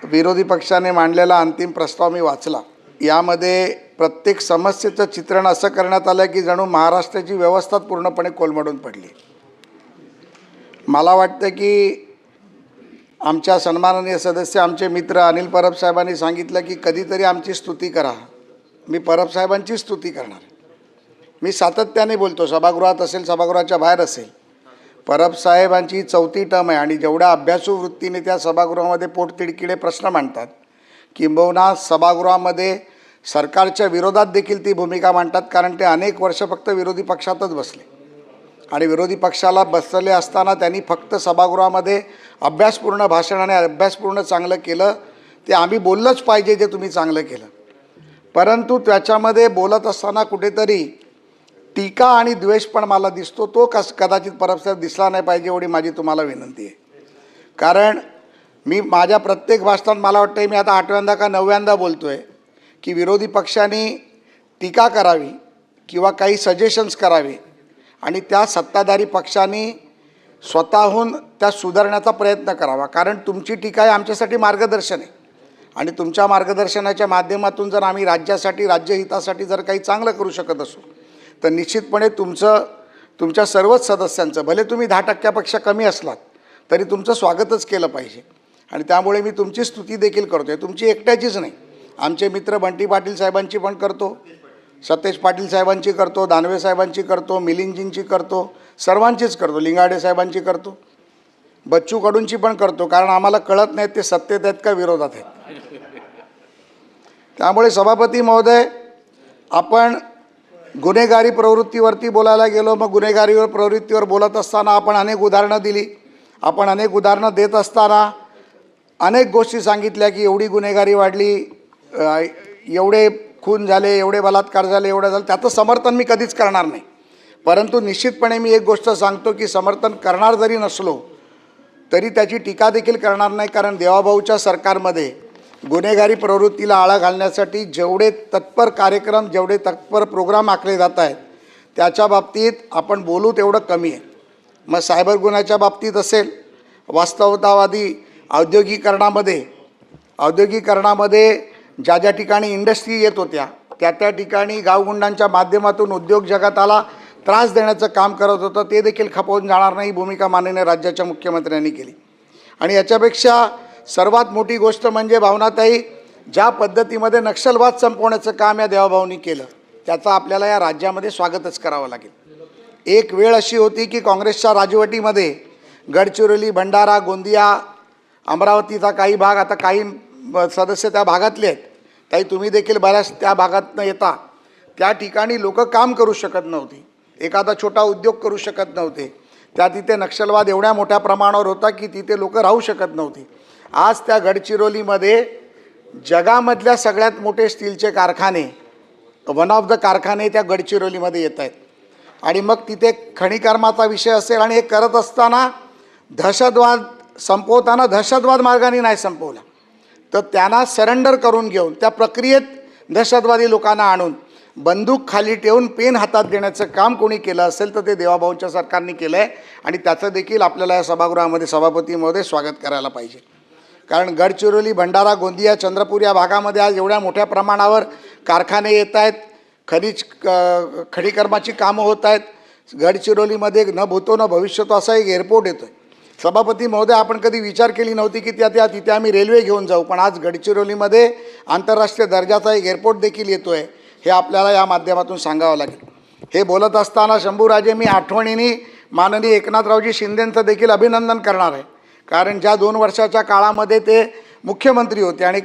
विरोधी पक्षाने मांडलेला अंतिम प्रस्ताव मी वाचला। यामध्ये प्रत्येक समस्येचं चित्रण असं करण्यात आलं की जणू महाराष्ट्राची व्यवस्था पूर्णपणे कोलमडून पडली। मला वाटतं की आमच्या सन्माननीय सदस्य आमचे मित्र अनिल परब साहेबांनी सांगितलं की कधीतरी आमची स्तुती करा। मी परब साहेबांची स्तुती करणार। मी सातत्याने बोलतो, सभागृहात असेल सभागृहाच्या बाहेर असेल। परब साहेबांची 4थी टर्म आहे आणि जेवढ्या अभ्यासू वृत्तीने त्या सभागृहामध्ये पोटतिडकीने प्रश्न मांडतात, किंबहुना सभागृहामध्ये सरकारच्या विरोधात देखील ती भूमिका मांडतात, कारण ते अनेक वर्ष फक्त विरोधी पक्षातच बसले आणि विरोधी पक्षाला बसले असताना त्यांनी फक्त सभागृहामध्ये अभ्यासपूर्ण भाषणाने अभ्यासपूर्ण चांगलं केलं। ते आम्ही बोललंच पाहिजे जे तुम्ही चांगलं केलं, परंतु त्याच्यामध्ये बोलत असताना कुठेतरी टीका आणि द्वेष पण मला दिसतो। तो कदाचित परबसाहेब दिसला नाही पाहिजे एवढी माझी तुम्हाला विनंती आहे। कारण मी माझ्या प्रत्येक भाषणात मला वाटतं मी आता 8व्यांदा का 9व्यांदा बोलतो आहे की विरोधी पक्षांनी टीका करावी किंवा काही सजेशन्स करावे आणि त्या सत्ताधारी पक्षांनी स्वतःहून त्या सुधारण्याचा प्रयत्न करावा। कारण तुमची टीका आहे आमच्यासाठी मार्गदर्शन आहे आणि तुमच्या मार्गदर्शनाच्या माध्यमातून जर आम्ही राज्यासाठी राज्यहितासाठी जर काही चांगलं करू शकत असू तर निश्चितपणे तुमच्या सर्वच सदस्यांचं, भले तुम्ही 10% कमी असलात तरी तुमचं स्वागतच केलं पाहिजे आणि त्यामुळे मी तुमची स्तुती देखील करतो आहे। तुमची एकट्याचीच नाही, आमचे मित्र बंटी पाटील साहेबांची पण करतो, सतेज पाटील साहेबांची करतो, दानवे साहेबांची करतो, मिलिंदजींची करतो, सर्वांचीच करतो, लिंगाडे साहेबांची करतो, बच्चू कडूंची पण करतो, कारण आम्हाला कळत नाहीत ते सत्तेत आहेत का विरोधात आहेत। त्यामुळे सभापती महोदय, आपण गुन्हेगारी प्रवृत्तीवरती बोलायला गेलो, मग गुन्हेगारी प्रवृत्तीवर बोलत असताना आपण अनेक उदाहरणं दिली। आपण अनेक उदाहरणं देत असताना अनेक गोष्टी सांगितल्या की एवढी गुन्हेगारी वाढली, एवढे खून झाले, एवढे बलात्कार झाले, एवढं झालं। त्याचं समर्थन मी कधीच करणार नाही, परंतु निश्चितपणे मी एक गोष्ट सांगतो की समर्थन करणार जरी नसलो तरी त्याची टीका देखील करणार नाही। कारण देवाभाऊच्या सरकारमध्ये गुन्हेगारी प्रवृत्तीला आळा घालण्यासाठी जेवढे तत्पर कार्यक्रम, जेवढे तत्पर प्रोग्राम आखले जात आहेत त्याच्या बाबतीत आपण बोलू तेवढं कमी आहे। मग सायबर गुन्ह्याच्या बाबतीत असेल, वास्तवतावादी औद्योगिकरणामध्ये ज्या ज्या ठिकाणी इंडस्ट्री येत होत्या त्या ठिकाणी गावगुंडांच्या माध्यमातून उद्योग जगताला त्रास देण्याचं काम करत होतं, ते देखील खपवून जाणार नाही भूमिका माननीय राज्याच्या मुख्यमंत्र्यांनी केली। आणि याच्यापेक्षा सर्वात मोठी गोष्ट म्हणजे भावनाताई, ज्या पद्धतीमध्ये नक्षलवाद संपवण्याचं काम या देवाभाऊंनी केलं त्याचं आपल्याला या राज्यामध्ये स्वागतच करावं लागेल। एक वेळ अशी होती की काँग्रेसच्या राजवटीमध्ये गडचिरोली, भंडारा, गोंदिया, अमरावतीचा काही भाग, आता काही सदस्य त्या भागातले आहेत, काही तुम्ही देखील बऱ्याच त्या भागातनं येता, त्या ठिकाणी लोक काम करू शकत नव्हती, एखादा छोटा उद्योग करू शकत नव्हते। तिथे नक्षलवाद एवढ्या मोठ्या प्रमाणावर होता की तिथे लोक राहू शकत नव्हती। आज त्या गडचिरोलीमध्ये जगामधल्या सगळ्यात मोठे स्टीलचे कारखाने, वन ऑफ द कारखाने त्या गडचिरोलीमध्ये येत आहेत। आणि मग तिथे खनिकर्माचा विषय असेल आणि हे करत असताना दहशतवाद संपवताना दहशतवाद मार्गाने नाही संपवला, तर त्यांना सरेंडर करून घेऊन त्या प्रक्रियेत दहशतवादी लोकांना आणून बंदूक खाली ठेवून पेन हातात देण्याचं काम कोणी केलं असेल तर ते देवाभाऊंच्या सरकारने केलं आहे आणि त्याचं देखील आपल्याला या सभागृहामध्ये सभापती महोदय स्वागत करायला पाहिजे। कारण गडचिरोली, भंडारा, गोंदिया, चंद्रपूर या भागामध्ये आज एवढ्या मोठ्या प्रमाणावर कारखाने येत आहेत, खनिकर्माची कामं होत आहेत। गडचिरोलीमध्ये न भूतो न भविष्यतो असा एक एअरपोर्ट येतो आहे। सभापती महोदय, आपण कधी विचार केली नव्हती की तिथे आम्ही रेल्वे घेऊन जाऊ, पण आज गडचिरोलीमध्ये आंतरराष्ट्रीय दर्जाचा एक एअरपोर्ट देखील येतो आहे, हे आपल्याला या माध्यमातून सांगावं लागेल। हे बोलत असताना शंभूराजे, मी आठवणीने माननीय एकनाथरावजी शिंदेंचं देखील अभिनंदन करणार आहे, कारण ज्या 2 वर्षाच्या काळामध्ये ते मुख्यमंत्री होते आणि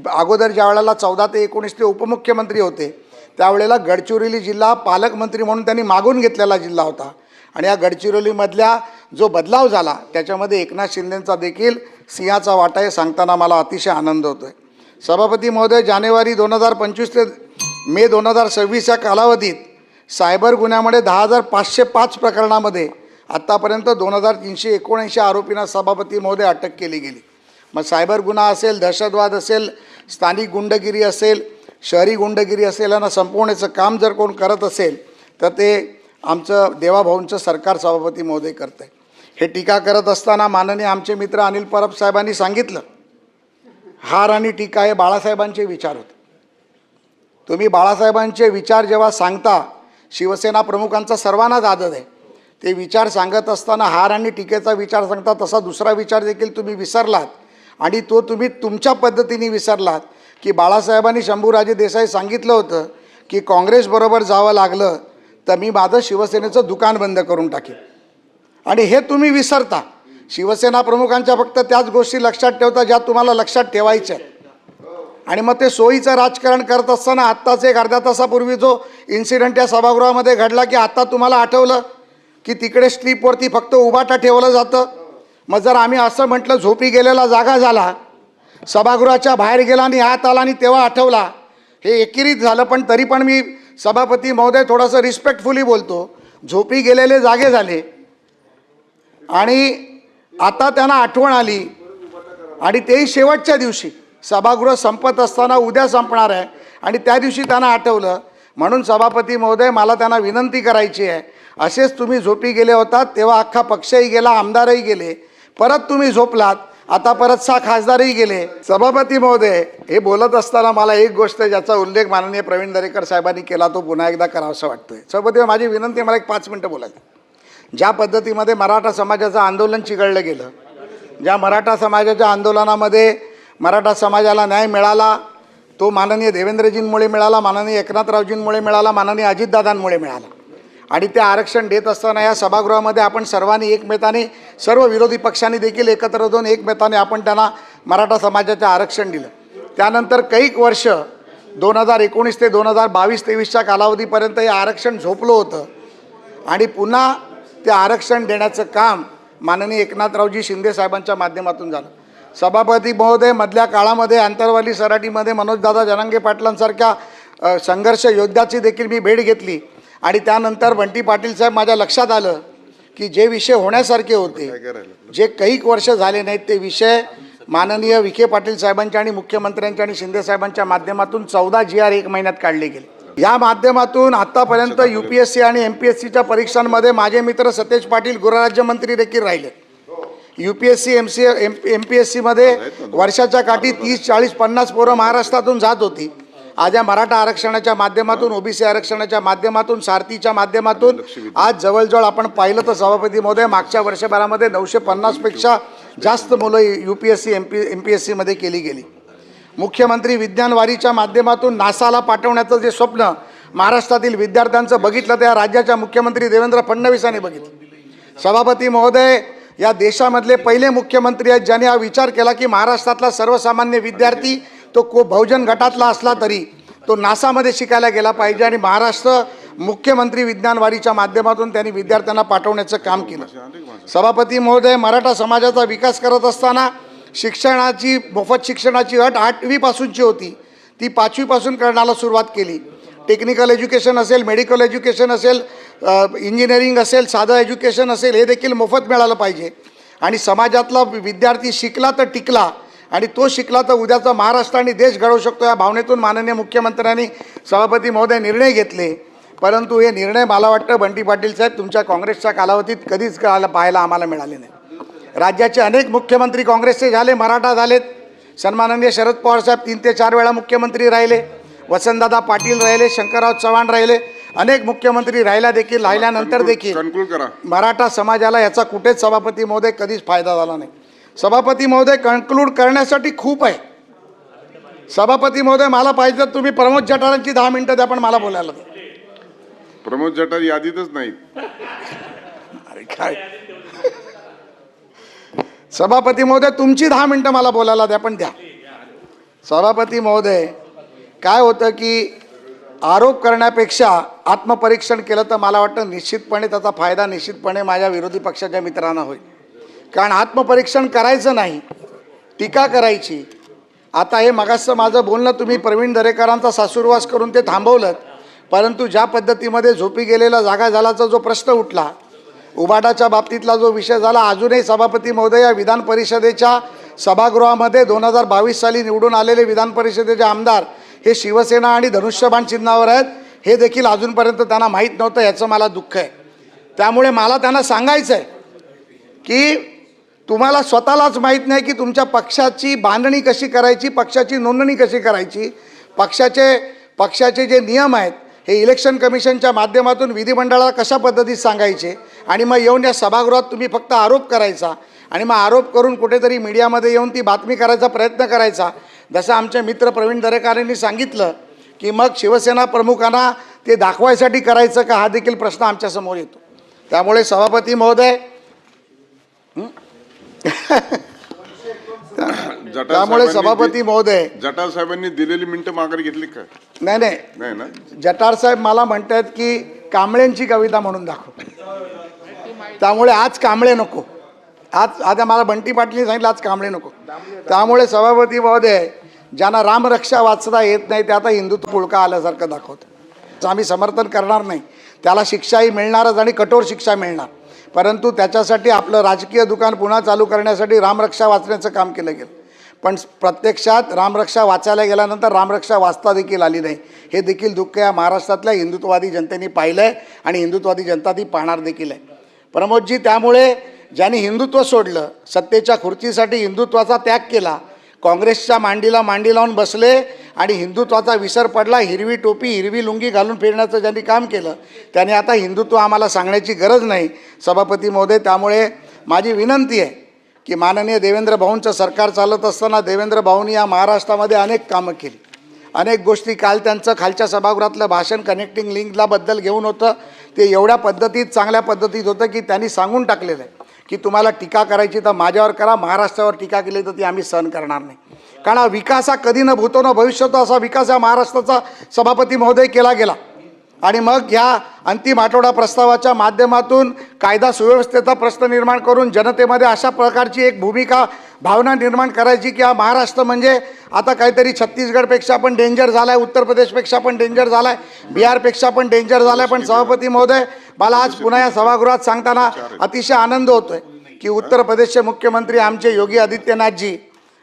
अगोदर ज्या वेळेला 14 ते 19 ते उपमुख्यमंत्री होते त्यावेळेला गडचिरोली जिल्हा पालकमंत्री म्हणून त्यांनी मागून घेतलेला जिल्हा होता आणि या गडचिरोलीमधल्या जो बदलाव झाला त्याच्यामध्ये एकनाथ शिंदेंचा देखील सिंहाचा वाटा आहे, सांगताना मला अतिशय आनंद होतो आहे। सभापती महोदय, जानेवारी 2025 ते मे 2026 या कालावधीत सायबर गुन्ह्यामध्ये 10,505 प्रकरणामध्ये आत्तापर्यंत 2,379 आरोपींना सभापती महोदय अटक केली गेली। मग सायबर गुन्हा असेल, दहशतवाद असेल, स्थानिक गुंडगिरी असेल, शहरी गुंडगिरी असेल यांना संपवण्याचं काम जर कोण करत असेल तर ते आमचं देवाभाऊंचं सरकार सभापती महोदय करत आहे। हे टीका करत असताना माननीय आमचे मित्र अनिल परब साहेबांनी सांगितलं, हार आणि टीका हे बाळासाहेबांचे विचार होते. तुम्ही बाळासाहेबांचे विचार जेव्हा सांगता, शिवसेना प्रमुखांचा सर्वांनाच आदर आहे, ते विचार सांगत असताना हार आणि टीकेचा विचार सांगता, तसा दुसरा विचार देखील तुम्ही विसरलात. आणि तो तुम्ही तुमच्या पद्धतीने विसरलात की बाळासाहेबांनी शंभूराजे देसाई सांगितलं होतं की काँग्रेसबरोबर जावं लागलं तर मी माझं शिवसेनेचं दुकान बंद करून टाकेन. आणि हे तुम्ही विसरता. शिवसेना प्रमुखांच्या फक्त त्याच गोष्टी लक्षात ठेवता ज्या तुम्हाला लक्षात ठेवायच्या आहेत. आणि मग ते सोयीचं राजकारण करत असताना आत्ताच एक अर्ध्या तासापूर्वी जो इन्सिडेंट या सभागृहामध्ये घडला की आता तुम्हाला आठवलं की तिकडे स्ट्रीपवरती फक्त उभाटा ठेवलं जातं. मग जर आम्ही असं म्हटलं झोपी गेलेला जागा झाला, सभागृहाच्या बाहेर गेला आणि आत आला आणि तेव्हा आठवला, हे एकेरीत झालं. पण तरी पण मी सभापती महोदय थोडंसं रिस्पेक्टफुली बोलतो, झोपी गेलेले जागे झाले आणि आता त्यांना आठवण आली आणि तेही शेवटच्या दिवशी सभागृह संपत असताना, उद्या संपणार आहे आणि त्या दिवशी त्यांना आठवलं. म्हणून सभापती महोदय मला त्यांना विनंती करायची आहे, असेच तुम्ही झोपी गेले होतात तेव्हा अख्खा पक्षही गेला, आमदारही गेले, परत तुम्ही झोपलात, आता परत 6 खासदारही गेले. सभापती महोदय, हे बोलत असताना मला एक गोष्ट ज्याचा उल्लेख माननीय प्रवीण दरेकर साहेबांनी केला तो पुन्हा एकदा करावासा वाटतोय. सभापती, माझी विनंती आहे, मला एक 5 मिनटं बोलायचं. ज्या पद्धतीमध्ये मराठा समाजाचं आंदोलन चिघळलं गेलं, ज्या मराठा समाजाच्या आंदोलनामध्ये मराठा समाजाला न्याय मिळाला तो माननीय देवेंद्रजींमुळे मिळाला, माननीय एकनाथरावजींमुळे मिळाला, माननीय अजितदादांमुळे मिळाला. आणि ते आरक्षण देत असताना या सभागृहामध्ये आपण सर्वांनी एकमेकाने, सर्व विरोधी पक्षांनी देखील एकत्र जाऊन एकमेकाने आपण त्यांना मराठा समाजाचं आरक्षण दिलं. त्यानंतर कैक वर्ष 2019 ते 2022-23च्या कालावधीपर्यंत हे आरक्षण झोपलं होतं आणि पुन्हा ते आरक्षण देण्याचं काम माननीय एकनाथरावजी शिंदे साहेबांच्या माध्यमातून झालं. सभापती महोदय, मधल्या काळामध्ये आंतरवाली सराटीमध्ये मनोजदादा जरांगे पाटलांसारख्या संघर्ष योद्ध्याची देखील मी भेट घेतली आणि त्यानंतर बंटी पाटील साहेब, माझ्या लक्षात आलं की जे विषय होण्यासारखे होते, जे कैक वर्ष झाले नाहीत, ते विषय माननीय विखे पाटील साहेबांच्या आणि मुख्यमंत्र्यांच्या आणि शिंदे साहेबांच्या माध्यमातून 14 GR 1 महिन्यात काढले गेले. या माध्यमातून आत्तापर्यंत UPSC आणि MPSCच्या परीक्षांमध्ये माझे मित्र सतेज पाटील गृहराज्यमंत्री देखील राहिले. UPSC MPSCमध्ये वर्षाच्या काठी 30, 40, 50 पोरं महाराष्ट्रातून जात होती. आज या मराठा आरक्षणाच्या माध्यमातून, OBC आरक्षणाच्या माध्यमातून, सारथीच्या माध्यमातून आज जवळजवळ आपण पाहिलं तर सभापती महोदय, मागच्या वर्षभरामध्ये 950पेक्षा जास्त मुलं UPSC MPSCमध्ये केली गेली. मुख्यमंत्री विज्ञान वारीच्या माध्यमातून नासाला पाठवण्याचं जे स्वप्न महाराष्ट्रातील विद्यार्थ्यांचं बघितलं, त्या राज्याच्या मुख्यमंत्री देवेंद्र फडणवीसांनी बघितलं. सभापती महोदय, या देशामधले पहिले मुख्यमंत्री आहेत ज्यांनी हा विचार केला की महाराष्ट्रातला सर्वसामान्य विद्यार्थी तो बहुजन गटातला असला तरी तो नासामध्ये शिकायला गेला पाहिजे आणि महाराष्ट्र मुख्यमंत्री विज्ञान वारीच्या माध्यमातून त्यांनी विद्यार्थ्यांना पाठवण्याचं काम केलं. सभापती महोदय, मराठा समाजाचा विकास करत असताना शिक्षणाची, मोफत शिक्षणाची अट 8वीपासूनची होती, ती 5वीपासून करण्याला सुरुवात केली. टेक्निकल एज्युकेशन असेल, मेडिकल एज्युकेशन असेल, इंजिनिअरिंग असेल, साधं एज्युकेशन असेल, हे देखील मोफत मिळालं पाहिजे. आणि समाजातला विद्यार्थी शिकला तर टिकला आणि तो शिकला तर उद्याचा महाराष्ट्र आणि देश घडवू शकतो, या भावनेतून माननीय मुख्यमंत्र्यांनी सभापती महोदय निर्णय घेतले. परंतु हे निर्णय मला वाटतं बंटी पाटील साहेब तुमच्या काँग्रेसच्या कालावधीत कधीच पाहायला आम्हाला मिळाले नाही. राज्याचे अनेक मुख्यमंत्री काँग्रेसचे झाले, मराठा झालेत. सन्माननीय शरद पवार साहेब 3 ते 4 वेळा मुख्यमंत्री राहिले, वसंतदादा पाटील राहिले, शंकरराव चव्हाण राहिले, अनेक मुख्यमंत्री राहिल्यानंतर देखील मराठा समाजाला याचा कुठेच सभापती महोदय कधीच फायदा झाला नाही. सभापती महोदय, कन्क्लूड करण्यासाठी खूप आहे. सभापती महोदय, मला पाहिजे तर तुम्ही प्रमोद जठारांची 10 मिनिटं द्या, पण मला बोलायला द्या. प्रमोद जठार यादीतच नाही. अरे काय सभापती महोदय, तुमची 10 मिनिटं मला बोलायला द्या, पण द्या. सभापती महोदय, काय होतं की आरोप करण्यापेक्षा आत्मपरीक्षण केलं तर मला वाटतं निश्चितपणे त्याचा फायदा निश्चितपणे माझ्या विरोधी पक्षाच्या मित्रांना होईल. कारण आत्मपरीक्षण करायचं नाही, टीका करायची. आता हे मगाचं माझं बोलणं तुम्ही प्रवीण दरेकरांचा सासूरवास करून ते थांबवलं, परंतु ज्या पद्धतीमध्ये झोपी गेलेला जागा झाल्याचा जो प्रश्न उठला, उबाटाच्या बाबतीतला जो विषय झाला, अजूनही सभापती महोदय, या विधान परिषदेच्या सभागृहामध्ये 2022 साली निवडून आलेले विधान परिषदेचे आमदार हे शिवसेना आणि धनुष्यबाण चिन्हावर आहेत, हे देखील अजूनपर्यंत त्यांना माहीत नव्हतं. याचं मला दुःख आहे. त्यामुळे मला त्यांना सांगायचं आहे की तुम्हाला स्वतःलाच माहीत नाही की तुमच्या पक्षाची बांधणी कशी करायची, पक्षाची नोंदणी कशी करायची, पक्षाचे जे नियम आहेत हे इलेक्शन कमिशनच्या माध्यमातून विधिमंडळाला कशा पद्धतीत सांगायचे, आणि मग येऊन या सभागृहात तुम्ही फक्त आरोप करायचा आणि मग आरोप करून कुठेतरी मीडियामध्ये येऊन ती बातमी करायचा प्रयत्न करायचा. जसं आमचे मित्र प्रवीण दरेकरांनी सांगितलं की मग शिवसेना प्रमुखांना ते दाखवायसाठी करायचं का, हा देखील प्रश्न आमच्यासमोर येतो. त्यामुळे सभापती महोदय त्यामुळे सभापती महोदय जटार साहेबांनी दिलेली मिनिटं माघारी घेतली का? नाही नाही ना. जटार साहेब मला म्हणतात की कांबळेंची कविता म्हणून दाखव, त्यामुळे आज कांबळे नको. आज आता मला बंटी पाटलीने सांगितलं आज कांबळे नको. त्यामुळे सभापती महोदय, ज्यांना रामरक्षा वाचता येत नाही ते आता हिंदुत्व पुळका आल्यासारखं दाखवतं. आम्ही समर्थन करणार नाही, त्याला शिक्षाही मिळणारच आणि कठोर शिक्षा मिळणार, परंतु त्याच्यासाठी आपलं राजकीय दुकान पुन्हा चालू करण्यासाठी रामरक्षा वाचण्याचं काम केलं गेलं. पण प्रत्यक्षात रामरक्षा वाचायला गेल्यानंतर रामरक्षा वाचता देखील आली नाही. हे देखील दुःख या महाराष्ट्रातल्या हिंदुत्ववादी जनतेने पाहिलं आहे आणि हिंदुत्ववादी जनता ती पाहणार देखील आहे. प्रमोदजी, त्यामुळे ज्यांनी हिंदुत्व सोडलं, सत्तेच्या खुर्चीसाठी हिंदुत्वाचा त्याग केला, काँग्रेसच्या मांडीला मांडी लावून बसले आणि हिंदुत्वाचा विसर पडला, हिरवी टोपी हिरवी लुंगी घालून फिरण्याचं ज्यांनी काम केलं त्याने आता हिंदुत्व आम्हाला सांगण्याची गरज नाही सभापती महोदय. त्यामुळे माझी विनंती आहे की माननीय देवेंद्र भाऊंचं सरकार चालत असताना देवेंद्र भाऊंनी या महाराष्ट्रामध्ये अनेक कामं केली, अनेक गोष्टी. काल त्यांचं खालच्या सभागृहातलं भाषण कनेक्टिंग लिंकला बद्दल घेऊन होतं, ते एवढ्या पद्धतीत चांगल्या पद्धतीत होतं की त्यांनी सांगून टाकलेलं आहे की तुम्हाला टीका करायची तर माझ्यावर करा, महाराष्ट्रावर टीका केली तर ती आम्ही सहन करणार नाही. कारण हा विकास हा कधी न भूतो न भविष्यतो असा विकास या महाराष्ट्राचा सभापती महोदय केला गेला. आणि मग ह्या अंतिम आठवडा प्रस्तावाच्या माध्यमातून कायदा सुव्यवस्थेचा प्रश्न निर्माण करून जनतेमध्ये अशा प्रकारची एक भूमिका भावना निर्माण करायची की हा महाराष्ट्र म्हणजे आता काहीतरी छत्तीसगडपेक्षा पण डेंजर झाला आहे, उत्तर प्रदेशपेक्षा पण डेंजर झाला आहे, बिहारपेक्षा पण डेंजर झाला आहे. पण सभापती महोदय, मला आज पुन्हा या सभागृहात सांगताना अतिशय आनंद होतो आहे की उत्तर प्रदेशचे मुख्यमंत्री आमचे योगी आदित्यनाथजी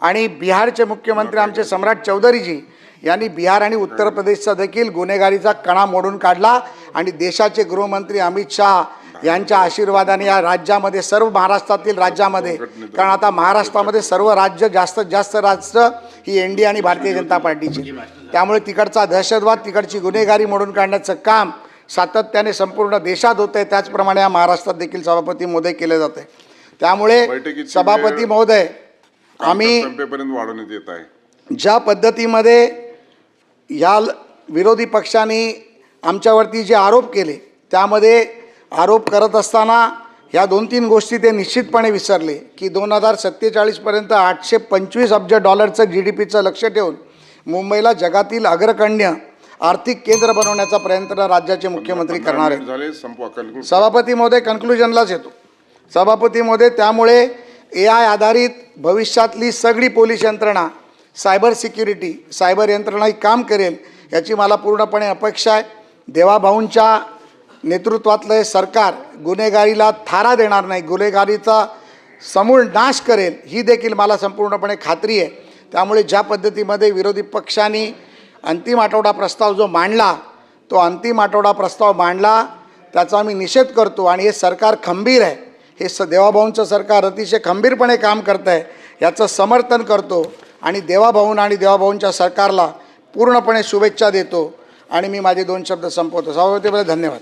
आणि बिहारचे मुख्यमंत्री आमचे सम्राट चौधरीजी यांनी बिहार आणि उत्तर प्रदेशचा देखील गुन्हेगारीचा कणा मोडून काढला. आणि देशाचे गृहमंत्री अमित शहा यांच्या आशीर्वादाने या राज्यामध्ये, सर्व महाराष्ट्रातील राज्यामध्ये, कारण आता महाराष्ट्रामध्ये सर्व राज्य जास्तीत जास्त राज्य ही एनडीए आणि भारतीय जनता पार्टीची, त्यामुळे तिकडचा दहशतवाद, तिकडची गुन्हेगारी मोडून काढण्याचं काम सातत्याने संपूर्ण देशात होतं आहे. त्याचप्रमाणे या महाराष्ट्रात देखील सभापती महोदय केले जाते. त्यामुळे सभापती महोदय, आम्ही वाढवण्यात येत आहे ज्या पद्धतीमध्ये या विरोधी पक्षांनी आमच्यावरती जे आरोप केले त्यामध्ये आरोप करत असताना ह्या 2-3 गोष्टी ते निश्चितपणे विसरले की 2047पर्यंत $825 अब्ज GDPचं लक्ष ठेवून मुंबईला जगातील अग्रगण्य आर्थिक केंद्र बनवण्याचा प्रयत्न राज्याचे मुख्यमंत्री करणार आहेत. सभापती महोदय, कन्क्लुजनलाच येतो सभापती महोदय. त्यामुळे AI आधारित भविष्यातली सगळी पोलीस यंत्रणा, सायबर सिक्युरिटी, सायबर यंत्रणा ही काम करेल याची मला पूर्णपणे अपेक्षा आहे. देवाभाऊंच्या नेतृत्वातलं हे सरकार गुन्हेगारीला थारा देणार नाही, गुन्हेगारीचा समूळ नाश करेल ही देखील मला संपूर्णपणे खात्री आहे. त्यामुळे ज्या पद्धतीमध्ये विरोधी पक्षांनी अंतिम आठवडा प्रस्ताव जो मांडला, तो अंतिम आठवडा प्रस्ताव मांडला त्याचा मी निषेध करतो. आणि हे सरकार खंबीर आहे, हे देवाभाऊंचं सरकार अतिशय खंबीरपणे काम करतं आहे, याचं समर्थन करतो. आणि देवाभाऊंना आणि देवाभाऊंच्या सरकारला पूर्णपणे शुभेच्छा देतो. आणि मी माझे 2 शब्द संपवतो. सभापती, धन्यवाद.